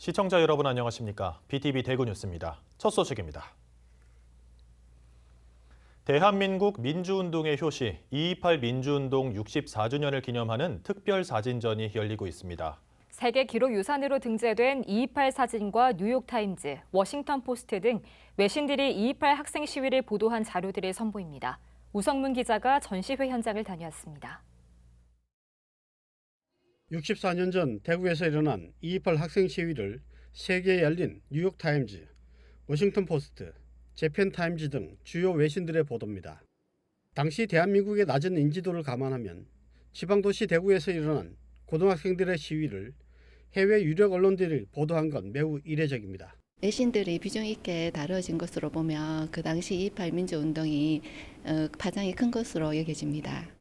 시청자 여러분 안녕하십니까? BTV 대구 뉴스입니다. 첫 소식입니다. 대한민국 민주운동의 효시 2.28 민주운동 64주년을 기념하는 특별 사진전이 열리고 있습니다. 세계 기록유산으로 등재된 2.28 사진과 뉴욕타임즈, 워싱턴포스트 등 외신들이 2.28 학생 시위를 보도한 자료들을 선보입니다. 우성문 기자가 전시회 현장을 다녀왔습니다. 64년 전 대구에서 일어난 2.28 학생 시위를 세계에 열린 뉴욕타임즈, 워싱턴포스트, 재팬타임즈 등 주요 외신들의 보도입니다. 당시 대한민국의 낮은 인지도를 감안하면 지방도시 대구에서 일어난 고등학생들의 시위를 해외 유력 언론들이 보도한 건 매우 이례적입니다. 외신들이 비중 있게 다뤄진 것으로 보면 그 당시 2.28 민주운동이 파장이 큰 것으로 여겨집니다.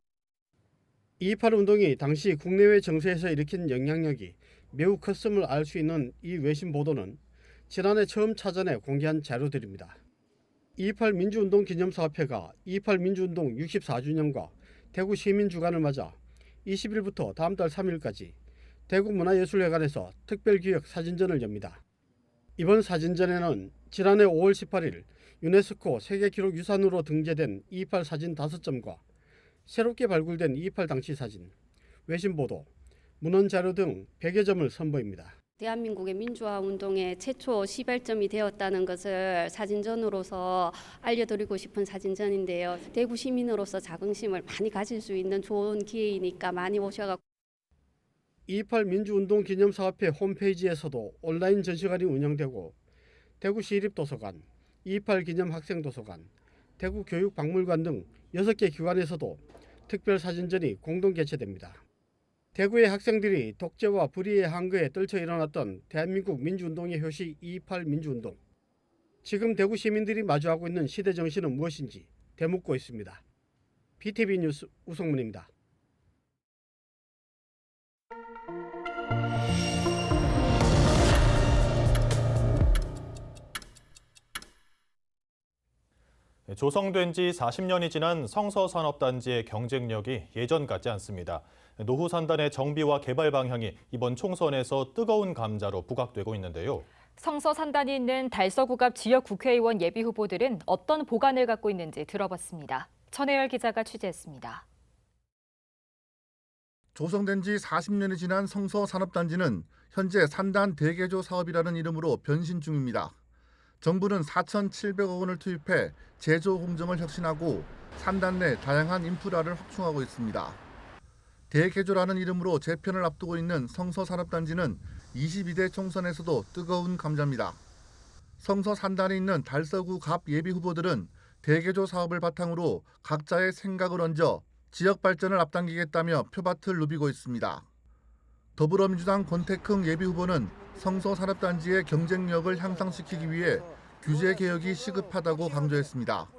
2.28 운동이 당시 국내외 정세에서 일으킨 영향력이 매우 컸음을 알 수 있는 이 외신 보도는 지난해 처음 차전에 공개한 자료들입니다. 2.28 민주운동 기념사업회가 2.28 민주운동 64주년과 대구 시민주간을 맞아 20일부터 다음 달 3일까지 대구문화예술회관에서 특별기획 사진전을 엽니다. 이번 사진전에는 지난해 5월 18일 유네스코 세계기록유산으로 등재된 2.28 사진 5점과 새롭게 발굴된 2.28 당시 사진, 외신보도, 문헌자료 등 100여 점을 선보입니다. 대한민국의 민주화 운동의 최초 시발점이 되었다는 것을 사진전으로서 알려드리고 싶은 사진전인데요. 대구 시민으로서 자긍심을 많이 가질 수 있는 좋은 기회이니까 많이 오셔서 2.28 민주운동 기념사업회 홈페이지에서도 온라인 전시관이 운영되고 대구시립도서관, 2.28 기념 학생도서관, 대구교육박물관 등 6개 기관에서도 특별 사진전이 공동 개최됩니다. 대구의 학생들이 독재와 불의의 한거에 떨쳐 일어났던 대한민국 민주운동의 효시 2.28 민주운동. 지금 대구 시민들이 마주하고 있는 시대 정신은 무엇인지 되묻고 있습니다. BTV 뉴스 우성문입니다. 조성된 지 40년이 지난 성서산업단지의 경쟁력이 예전 같지 않습니다. 노후 산단의 정비와 개발 방향이 이번 총선에서 뜨거운 감자로 부각되고 있는데요. 성서산단이 있는 달서구 앞 지역 국회의원 예비 후보들은 어떤 보관을 갖고 있는지 들어봤습니다. 천혜열 기자가 취재했습니다. 조성된 지 40년이 지난 성서산업단지는 현재 산단 대개조 사업이라는 이름으로 변신 중입니다. 정부는 4,700억 원을 투입해 제조 공정을 혁신하고 산단 내 다양한 인프라를 확충하고 있습니다. 대개조라는 이름으로 재편을 앞두고 있는 성서산업단지는 22대 총선에서도 뜨거운 감자입니다. 성서산단에 있는 달서구 갑 예비 후보들은 대개조 사업을 바탕으로 각자의 생각을 얹어 지역 발전을 앞당기겠다며 표밭을 누비고 있습니다. 더불어민주당 권태흥 예비 후보는 성서산업단지의 경쟁력을 향상시키기 위해 규제 개혁이 시급하다고 강조했습니다.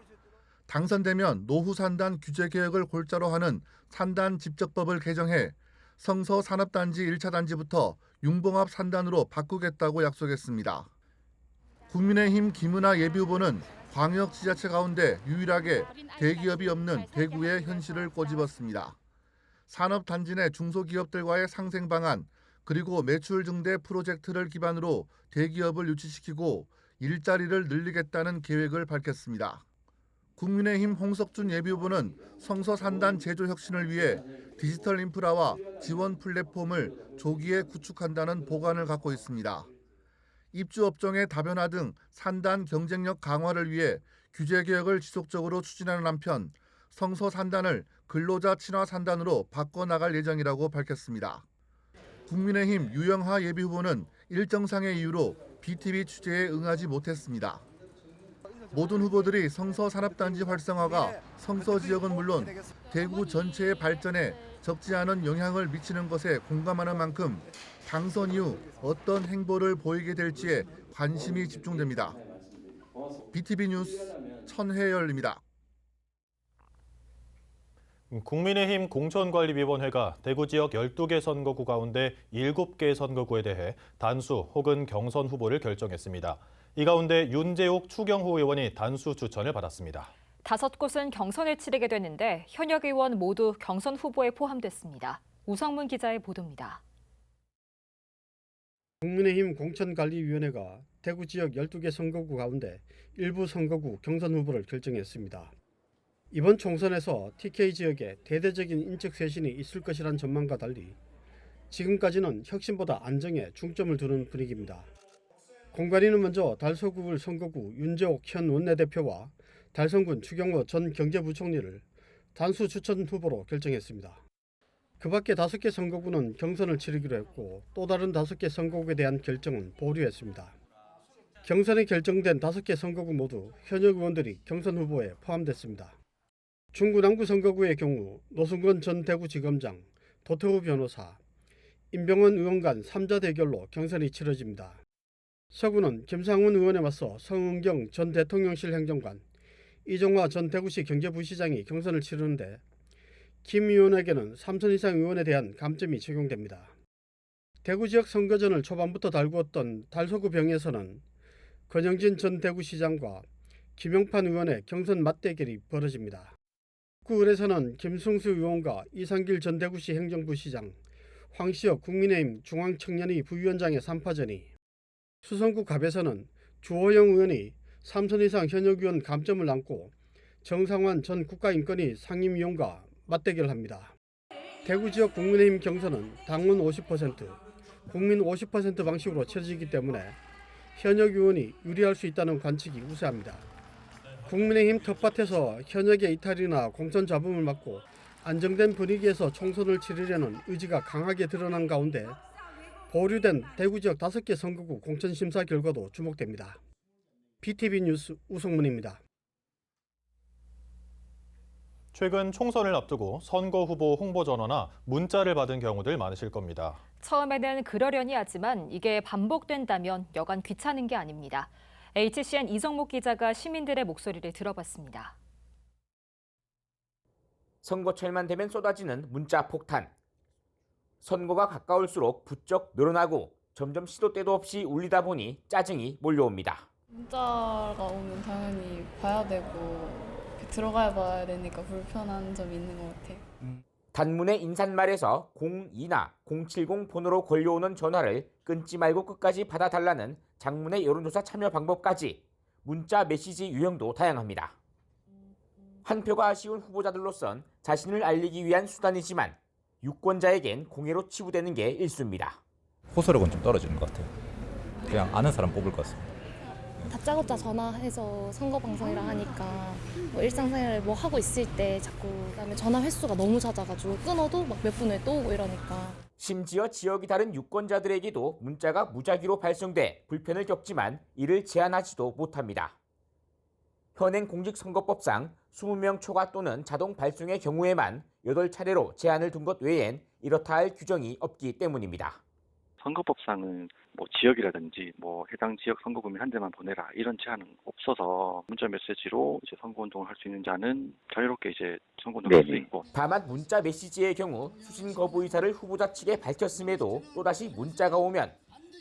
당선되면 노후 산단 규제 개혁을 골자로 하는 산단 집적법을 개정해 성서산업단지 1차 단지부터 융봉합 산단으로 바꾸겠다고 약속했습니다. 국민의힘 김은아 예비 후보는 광역 지자체 가운데 유일하게 대기업이 없는 대구의 현실을 꼬집었습니다. 산업단지 내 중소기업들과의 상생 방안, 그리고 매출 증대 프로젝트를 기반으로 대기업을 유치시키고 일자리를 늘리겠다는 계획을 밝혔습니다. 국민의힘 홍석준 예비후보는 성서산단 제조 혁신을 위해 디지털 인프라와 지원 플랫폼을 조기에 구축한다는 보관을 갖고 있습니다. 입주업종의 다변화 등 산단 경쟁력 강화를 위해 규제 개혁을 지속적으로 추진하는 한편 성서산단을 근로자 친화 산단으로 바꿔나갈 예정이라고 밝혔습니다. 국민의힘 유영하 예비후보는 일정상의 이유로 BTV 취재에 응하지 못했습니다. 모든 후보들이 성서산업단지 활성화가 성서 지역은 물론 대구 전체의 발전에 적지 않은 영향을 미치는 것에 공감하는 만큼 당선 이후 어떤 행보를 보이게 될지에 관심이 집중됩니다. BTV 뉴스 천혜열입니다. 국민의힘 공천관리위원회가 대구 지역 12개 선거구 가운데 7개 선거구에 대해 단수 혹은 경선 후보를 결정했습니다. 이 가운데 윤재옥, 추경호 의원이 단수 추천을 받았습니다. 5곳은 경선을 치르게 됐는데 현역 의원 모두 경선 후보에 포함됐습니다. 우성문 기자의 보도입니다. 국민의힘 공천관리위원회가 대구 지역 12개 선거구 가운데 일부 선거구 경선 후보를 결정했습니다. 이번 총선에서 TK 지역에 대대적인 인적 쇄신이 있을 것이란 전망과 달리 지금까지는 혁신보다 안정에 중점을 두는 분위기입니다. 공관위는 먼저 달서구 선거구 윤재옥 현 원내대표와 달성군 추경호 전 경제부총리를 단수 추천 후보로 결정했습니다. 그 밖에 5개 선거구는 경선을 치르기로 했고 또 다른 5개 선거구에 대한 결정은 보류했습니다. 경선이 결정된 5개 선거구 모두 현역 의원들이 경선 후보에 포함됐습니다. 중구 남구 선거구의 경우 노승건 전 대구지검장, 도태우 변호사, 임병헌 의원 간 3자 대결로 경선이 치러집니다. 서구는 김상훈 의원에 맞서 성은경 전 대통령실 행정관, 이정화 전 대구시 경제부시장이 경선을 치르는데 김 의원에게는 3선 이상 의원에 대한 감점이 적용됩니다. 대구 지역 선거전을 초반부터 달구었던 달서구 병에서는 권영진 전 대구시장과 김용판 의원의 경선 맞대결이 벌어집니다. 구을에서는 김승수 의원과 이상길 전 대구시 행정부시장, 황시혁 국민의힘 중앙청년위 부위원장의 3파전이, 수성구 갑에서는 주호영 의원이 3선 이상 현역 의원 감점을 안고 정상환 전 국가인권위 상임위원과 맞대결합니다. 대구 지역 국민의힘 경선은 당원 50%, 국민 50% 방식으로 치러지기 때문에 현역 의원이 유리할 수 있다는 관측이 우세합니다. 국민의힘 텃밭에서 현역의 이탈이나 공천 잡음을 막고 안정된 분위기에서 총선을 치르려는 의지가 강하게 드러난 가운데 보류된 대구 지역 5개 선거구 공천심사 결과도 주목됩니다. BTV 뉴스 우성문입니다. 최근 총선을 앞두고 선거 후보 홍보 전화나 문자를 받은 경우들 많으실 겁니다. 처음에는 그러려니 하지만 이게 반복된다면 여간 귀찮은 게 아닙니다. HCN 이정목 기자가 시민들의 목소리를 들어봤습니다. 선거철만 되면 쏟아지는 문자 폭탄. 선거가 가까울수록 부쩍 늘어나고 점점 시도 때도 없이 울리다 보니 짜증이 몰려옵니다. 문자가 오면 당연히 봐야 되고 들어가야 봐야 되니까 불편한 점이 있는 것 같아요. 단문의 인사말에서 02나 070 번호로 걸려오는 전화를 끊지 말고 끝까지 받아달라는 장문의 여론조사 참여 방법까지 문자 메시지 유형도 다양합니다. 한 표가 아쉬운 후보자들로선 자신을 알리기 위한 수단이지만 유권자에겐 공예로 치부되는 게 일쑤입니다. 호소력은 좀 떨어지는 것 같아요. 그냥 아는 사람 뽑을 것 같습니다. 다짜고짜 전화해서 선거 방송이라 하니까 뭐 일상생활을 뭐 하고 있을 때 자꾸 그다음에 전화 횟수가 너무 잦아가지고 끊어도 막 몇 분 후에 또 오고 이러니까. 심지어 지역이 다른 유권자들에게도 문자가 무작위로 발송돼 불편을 겪지만 이를 제한하지도 못합니다. 현행 공직선거법상 20명 초과 또는 자동 발송의 경우에만 8차례로 제한을 둔 것 외엔 이렇다 할 규정이 없기 때문입니다. 선거법상은 뭐 지역이라든지 뭐 해당 지역 선거구민 한 대만 보내라 이런 제한은 없어서 문자 메시지로 이제 선거운동을 할 수 있는 자는 자유롭게 이제 선거운동을 할 수 있고. 다만 문자 메시지의 경우 수신 거부 의사를 후보자 측에 밝혔음에도 또다시 문자가 오면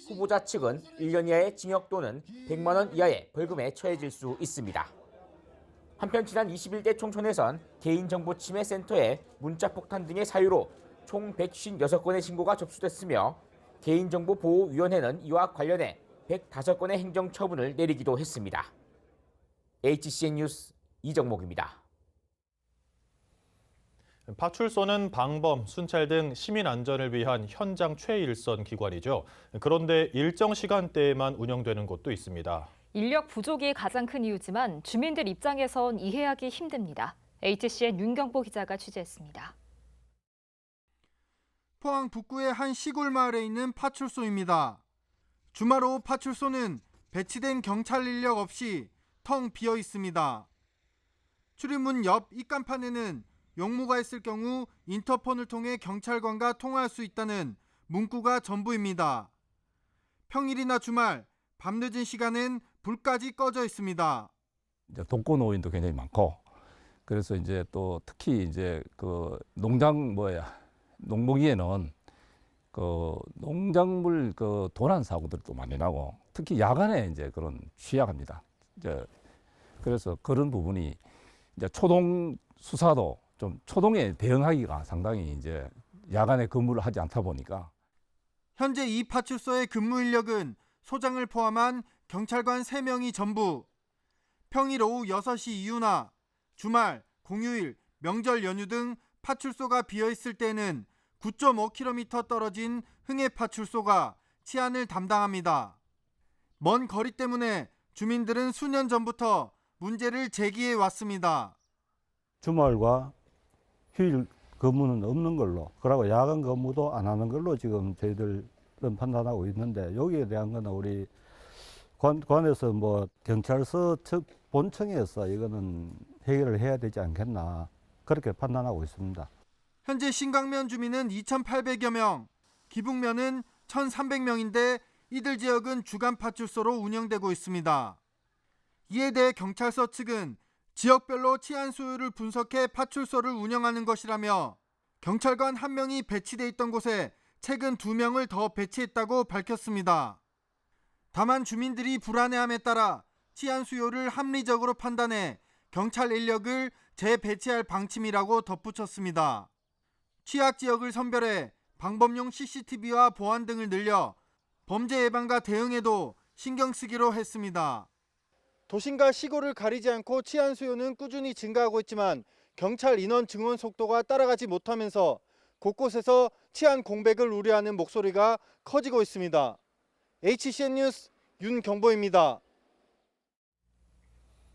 후보자 측은 1년 이하의 징역 또는 100만 원 이하의 벌금에 처해질 수 있습니다. 한편 지난 21대 총선에선 개인정보침해센터에 문자폭탄 등의 사유로 총 156건의 신고가 접수됐으며 개인정보보호위원회는 이와 관련해 105건의 행정처분을 내리기도 했습니다. HCN 뉴스 이정목입니다. 파출소는 방범, 순찰 등 시민 안전을 위한 현장 최일선 기관이죠. 그런데 일정 시간대에만 운영되는 곳도 있습니다. 인력 부족이 가장 큰 이유지만 주민들 입장에선 이해하기 힘듭니다. HCN 윤경보 기자가 취재했습니다. 포항 북구의 한 시골 마을에 있는 파출소입니다. 주말 오후 파출소는 배치된 경찰 인력 없이 텅 비어 있습니다. 출입문 옆 입간판에는 용무가 있을 경우 인터폰을 통해 경찰관과 통화할 수 있다는 문구가 전부입니다. 평일이나 주말, 밤늦은 시간엔 불까지 꺼져 있습니다. 이제 독거노인도 굉장히 많고, 그래서 이제 또 특히 이제 그 농목이에는 그 농작물 그 도난 사고들도 많이 나고, 특히 야간에 이제 그런 취약합니다. 이제 그래서 그런 부분이 이제 초동 수사도 좀 초동에 대응하기가 상당히 이제 야간에 근무를 하지 않다 보니까. 현재 이 파출소의 근무 인력은 소장을 포함한 경찰관 3명이 전부. 평일 오후 6시 이후나 주말, 공휴일, 명절 연휴 등 파출소가 비어있을 때는 9.5km 떨어진 흥해 파출소가 치안을 담당합니다. 먼 거리 때문에 주민들은 수년 전부터 문제를 제기해 왔습니다. 주말과 휴일 근무는 없는 걸로, 그리고 야간 근무도 안 하는 걸로 지금 저희들은 판단하고 있는데, 여기에 대한 거는 우리 관에서 뭐 경찰서 측 본청에서 이거는 해결을 해야 되지 않겠나, 그렇게 판단하고 있습니다. 현재 신강면 주민은 2,800여 명, 기북면은 1,300명인데 이들 지역은 주간 파출소로 운영되고 있습니다. 이에 대해 경찰서 측은 지역별로 치안 수요를 분석해 파출소를 운영하는 것이라며, 경찰관 1명이 배치돼 있던 곳에 최근 2명을 더 배치했다고 밝혔습니다. 다만 주민들이 불안해함에 따라 치안 수요를 합리적으로 판단해 경찰 인력을 재배치할 방침이라고 덧붙였습니다. 취약 지역을 선별해 방범용 CCTV와 보안 등을 늘려 범죄 예방과 대응에도 신경 쓰기로 했습니다. 도심과 시골을 가리지 않고 치안 수요는 꾸준히 증가하고 있지만 경찰 인원 증원 속도가 따라가지 못하면서 곳곳에서 치안 공백을 우려하는 목소리가 커지고 있습니다. HCN 뉴스 윤경보입니다.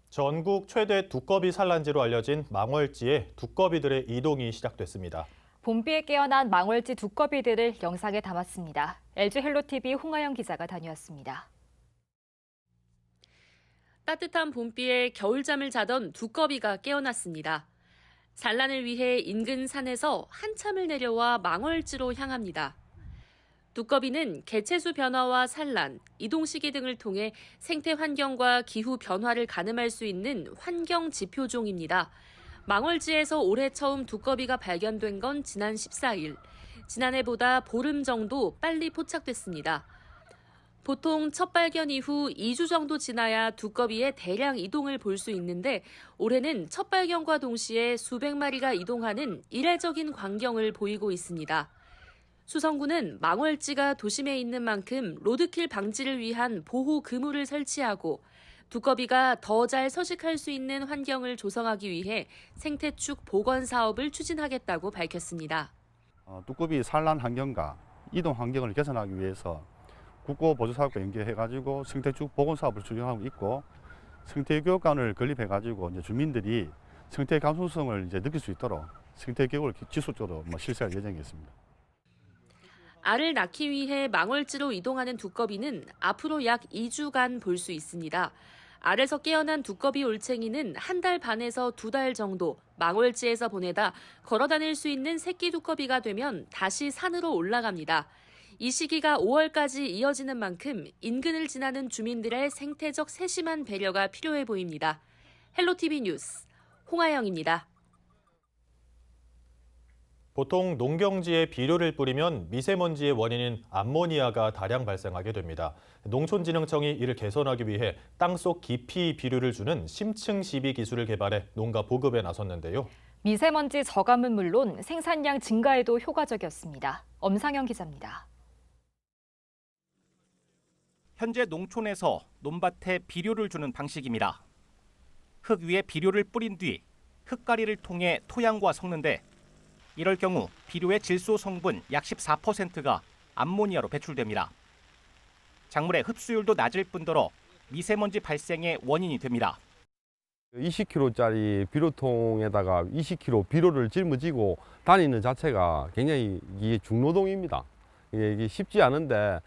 전국 최대 두꺼비 산란지로 알려진 망월지에 두꺼비들의 이동이 시작됐습니다. 봄비에 깨어난 망월지 두꺼비들을 영상에 담았습니다. LG 헬로TV 홍하영 기자가 다녀왔습니다. 따뜻한 봄비에 겨울잠을 자던 두꺼비가 깨어났습니다. 산란을 위해 인근 산에서 한참을 내려와 망월지로 향합니다. 두꺼비는 개체수 변화와 산란, 이동 시기 등을 통해 생태 환경과 기후 변화를 가늠할 수 있는 환경 지표종입니다. 망월지에서 올해 처음 두꺼비가 발견된 건 지난 14일. 지난해보다 보름 정도 빨리 포착됐습니다. 보통 첫 발견 이후 2주 정도 지나야 두꺼비의 대량 이동을 볼 수 있는데, 올해는 첫 발견과 동시에 수백 마리가 이동하는 이례적인 광경을 보이고 있습니다. 수성구는 망월지가 도심에 있는 만큼 로드킬 방지를 위한 보호 그물을 설치하고 두꺼비가 더 잘 서식할 수 있는 환경을 조성하기 위해 생태축 복원 사업을 추진하겠다고 밝혔습니다. 두꺼비 산란 환경과 이동 환경을 개선하기 위해서 국고보조사업과 연계해가지고 생태축 복원 사업을 추진하고 있고, 생태교육관을 건립해가지고 이제 주민들이 생태 감수성을 이제 느낄 수 있도록 생태교육을 지속적으로 실시할 예정이겠습니다. 알을 낳기 위해 망월지로 이동하는 두꺼비는 앞으로 약 2주간 볼 수 있습니다. 알에서 깨어난 두꺼비 올챙이는 1달 반에서 2달 정도 망월지에서 보내다 걸어 다닐 수 있는 새끼 두꺼비가 되면 다시 산으로 올라갑니다. 이 시기가 5월까지 이어지는 만큼 인근을 지나는 주민들의 생태적 세심한 배려가 필요해 보입니다. 헬로TV 뉴스 홍하영입니다. 보통 농경지에 비료를 뿌리면 미세먼지의 원인인 암모니아가 다량 발생하게 됩니다. 농촌진흥청이 이를 개선하기 위해 땅속 깊이 비료를 주는 심층 시비 기술을 개발해 농가 보급에 나섰는데요. 미세먼지 저감은 물론 생산량 증가에도 효과적이었습니다. 엄상영 기자입니다. 현재 농촌에서 논밭에 비료를 주는 방식입니다. 흙 위에 비료를 뿌린 뒤 흙가리를 통해 토양과 섞는데, 이럴 경우 비료의 질소 성분 약 14%가 암모니아로 배출됩니다. 작물의 흡수율도 낮을 뿐더러 미세먼지 발생의 원인이 됩니다. 20kg짜리 비료통에다가 20kg 비료를 짊어지고 다니는 자체가 굉장히 이게 중노동입니다. 이게 쉽지 않은데,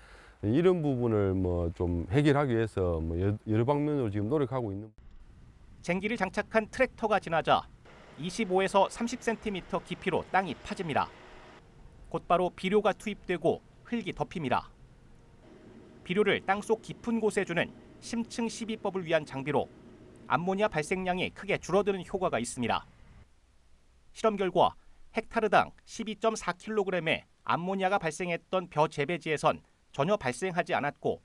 이런 부분을 좀 해결하기 위해서 여러 방면으로 지금 노력하고 있는. 쟁기를 장착한 트랙터가 지나자 25에서 30cm 깊이로 땅이 파집니다. 곧바로 비료가 투입되고 흙이 덮입니다. 비료를 땅속 깊은 곳에 주는 심층 시비법을 위한 장비로 암모니아 발생량이 크게 줄어드는 효과가 있습니다. 실험 결과 헥타르당 12.4kg의 암모니아가 발생했던 벼 재배지에선 전혀 발생하지 않았고,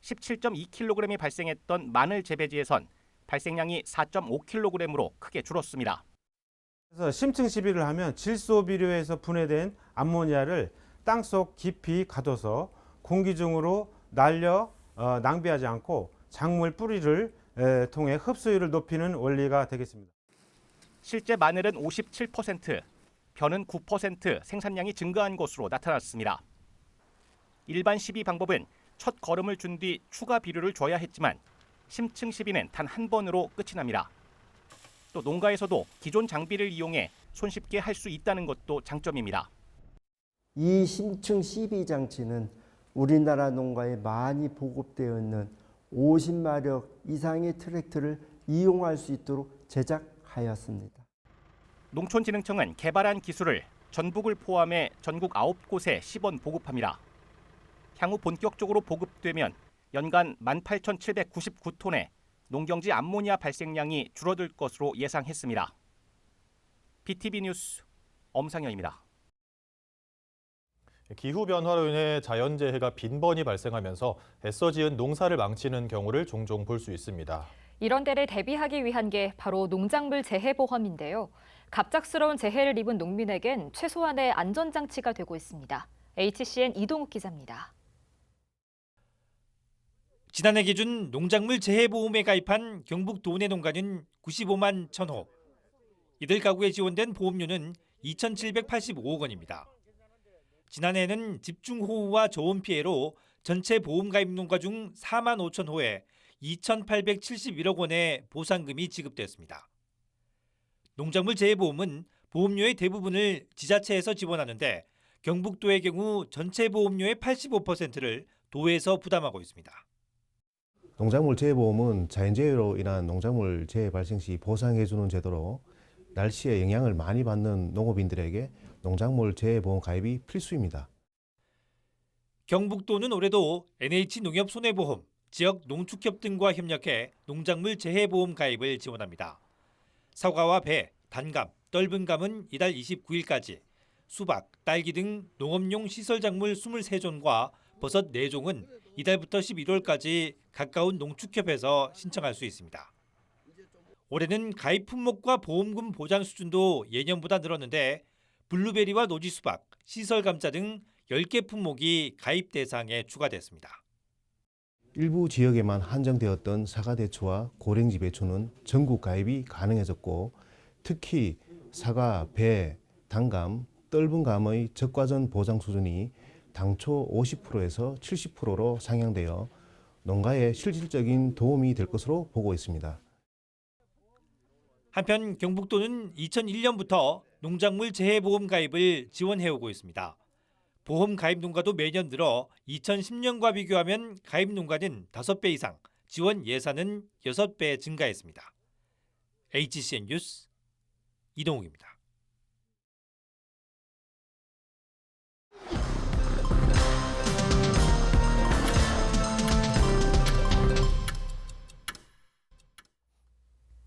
17.2kg이 발생했던 마늘 재배지에선 발생량이 4.5kg으로 크게 줄었습니다. 그래서 심층 시비를 하면 질소 비료에서 분해된 암모니아를 땅속 깊이 가둬서 공기 중으로 날려 낭비하지 않고 작물 뿌리를 통해 흡수율을 높이는 원리가 되겠습니다. 실제 마늘은 57%, 벼는 9% 생산량이 증가한 것으로 나타났습니다. 일반 시비 방법은 첫 거름을 준 뒤 추가 비료를 줘야 했지만 심층 시비는 단 한 번으로 끝이 납니다. 또 농가에서도 기존 장비를 이용해 손쉽게 할 수 있다는 것도 장점입니다. 이 심층 시비 장치는 우리나라 농가에 많이 보급되어 있는 50마력 이상의 트랙터를 이용할 수 있도록 제작하였습니다. 농촌진흥청은 개발한 기술을 전북을 포함해 전국 9곳에 시범 보급합니다. 향후 본격적으로 보급되면 연간 18,799톤의 농경지 암모니아 발생량이 줄어들 것으로 예상했습니다. BTV 뉴스 엄상현입니다. 기후변화로 인해 자연재해가 빈번히 발생하면서 애써 지은 농사를 망치는 경우를 종종 볼 수 있습니다. 이런 때를 대비하기 위한 게 바로 농작물 재해보험인데요. 갑작스러운 재해를 입은 농민에겐 최소한의 안전장치가 되고 있습니다. HCN 이동욱 기자입니다. 지난해 기준 농작물 재해보험에 가입한 경북 도내 농가는 95만 1,000호. 이들 가구에 지원된 보험료는 2,785억 원입니다. 지난해에는 집중호우와 저온 피해로 전체 보험 가입 농가 중 4만 5천 호에 2,871억 원의 보상금이 지급됐습니다. 농작물 재해보험은 보험료의 대부분을 지자체에서 지원하는데 경북도의 경우 전체 보험료의 85%를 도에서 부담하고 있습니다. 농작물 재해보험은 자연재해로 인한 농작물 재해 발생 시 보상해주는 제도로 날씨에 영향을 많이 받는 농업인들에게 농작물 재해보험 가입이 필수입니다. 경북도는 올해도 NH농협손해보험, 지역 농축협 등과 협력해 농작물 재해보험 가입을 지원합니다. 사과와 배, 단감, 떫은감은 이달 29일까지, 수박, 딸기 등 농업용 시설작물 23종과 버섯 4종은 이달부터 11월까지 가까운 농축협에서 신청할 수 있습니다. 올해는 가입 품목과 보험금 보장 수준도 예년보다 늘었는데 블루베리와 노지수박, 시설감자 등 10개 품목이 가입 대상에 추가됐습니다. 일부 지역에만 한정되었던 사과대추와 고랭지 배추는 전국 가입이 가능해졌고 특히 사과, 배, 단감, 떫은감의 적과전 보장 수준이 당초 50%에서 70%로 상향되어 농가에 실질적인 도움이 될 것으로 보고 있습니다. 한편 경북도는 2001년부터 농작물 재해보험 가입을 지원해오고 있습니다. 보험 가입 농가도 매년 늘어 2010년과 비교하면 가입 농가는 5배 이상, 지원 예산은 6배 증가했습니다. HCN 뉴스 이동욱입니다.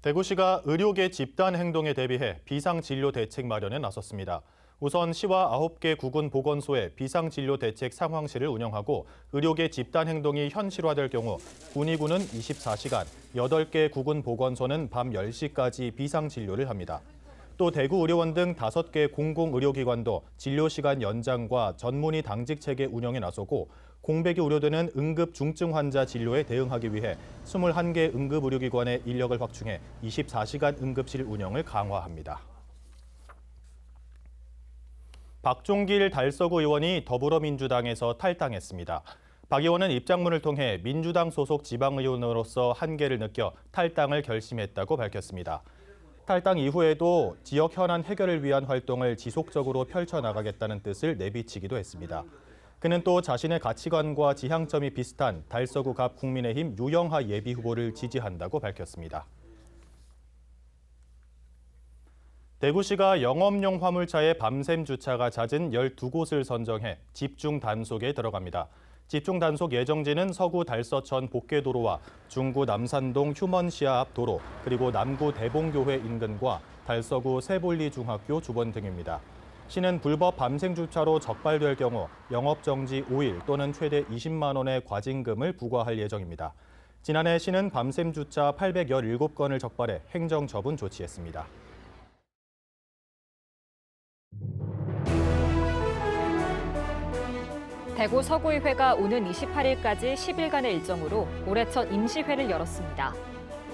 대구시가 의료계 집단 행동에 대비해 비상진료 대책 마련에 나섰습니다. 우선 시와 9개 구군 보건소에 비상진료 대책 상황실을 운영하고 의료계 집단 행동이 현실화될 경우 군의군은 24시간, 8개 구군 보건소는 밤 10시까지 비상진료를 합니다. 또 대구의료원 등 5개 공공의료기관도 진료시간 연장과 전문의 당직 체계 운영에 나서고 공백이 우려되는 응급 중증 환자 진료에 대응하기 위해 21개 응급의료기관의 인력을 확충해 24시간 응급실 운영을 강화합니다. 박종길 달서구 의원이 더불어민주당에서 탈당했습니다. 박 의원은 입장문을 통해 민주당 소속 지방의원으로서 한계를 느껴 탈당을 결심했다고 밝혔습니다. 탈당 이후에도 지역 현안 해결을 위한 활동을 지속적으로 펼쳐나가겠다는 뜻을 내비치기도 했습니다. 그는 또 자신의 가치관과 지향점이 비슷한 달서구 갑 국민의힘 유영하 예비후보를 지지한다고 밝혔습니다. 대구시가 영업용 화물차의 밤샘 주차가 잦은 12곳을 선정해 집중 단속에 들어갑니다. 집중 단속 예정지는 서구 달서천 복개도로와 중구 남산동 휴먼시아 앞 도로, 그리고 남구 대봉교회 인근과 달서구 세볼리 중학교 주변 등입니다. 시는 불법 밤샘 주차로 적발될 경우 영업정지 5일 또는 최대 20만 원의 과징금을 부과할 예정입니다. 지난해 시는 밤샘 주차 817건을 적발해 행정처분 조치했습니다. 대구 서구의회가 오는 28일까지 10일간의 일정으로 올해 첫 임시회를 열었습니다.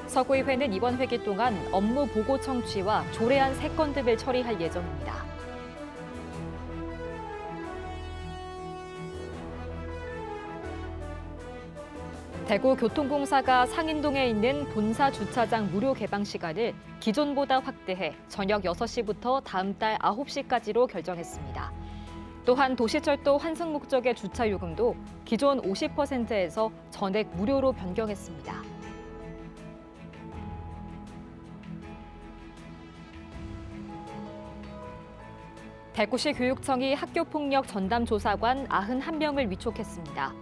서구의회는 이번 회기 동안 업무 보고 청취와 조례안 3건 등을 처리할 예정입니다. 대구교통공사가 상인동에 있는 본사 주차장 무료 개방 시간을 기존보다 확대해 저녁 6시부터 다음 달 9시까지로 결정했습니다. 또한 도시철도 환승 목적의 주차 요금도 기존 50%에서 전액 무료로 변경했습니다. 대구시 교육청이 학교폭력 전담 조사관 91명을 위촉했습니다.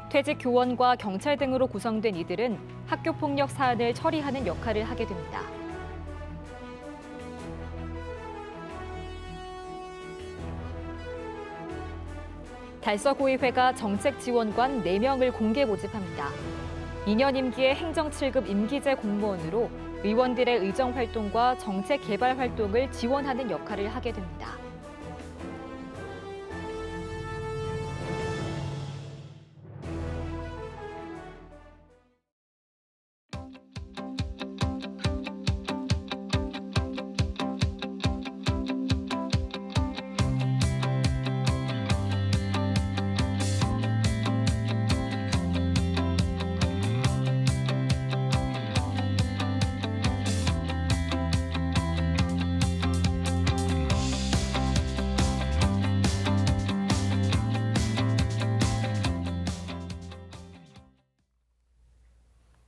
퇴직 교원과 경찰 등으로 구성된 이들은 학교폭력 사안을 처리하는 역할을 하게 됩니다. 달서구의회가 정책지원관 4명을 공개 모집합니다. 2년 임기의 행정 7급 임기제 공무원으로 의원들의 의정 활동과 정책 개발 활동을 지원하는 역할을 하게 됩니다.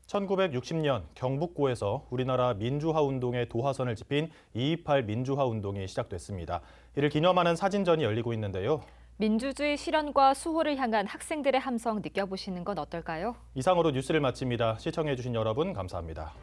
(1960년) 경북고에서 우리나라 민주화 운동의 도화선을 짚인 2.28 민주화 운동이 시작됐습니다. 이를 기념하는 사진전이 열리고 있는데요. 민주주의 실현과 수호를 향한 학생들의 함성 느껴보시는 건 어떨까요? 이상으로 뉴스를 마칩니다. 시청해주신 여러분 감사합니다.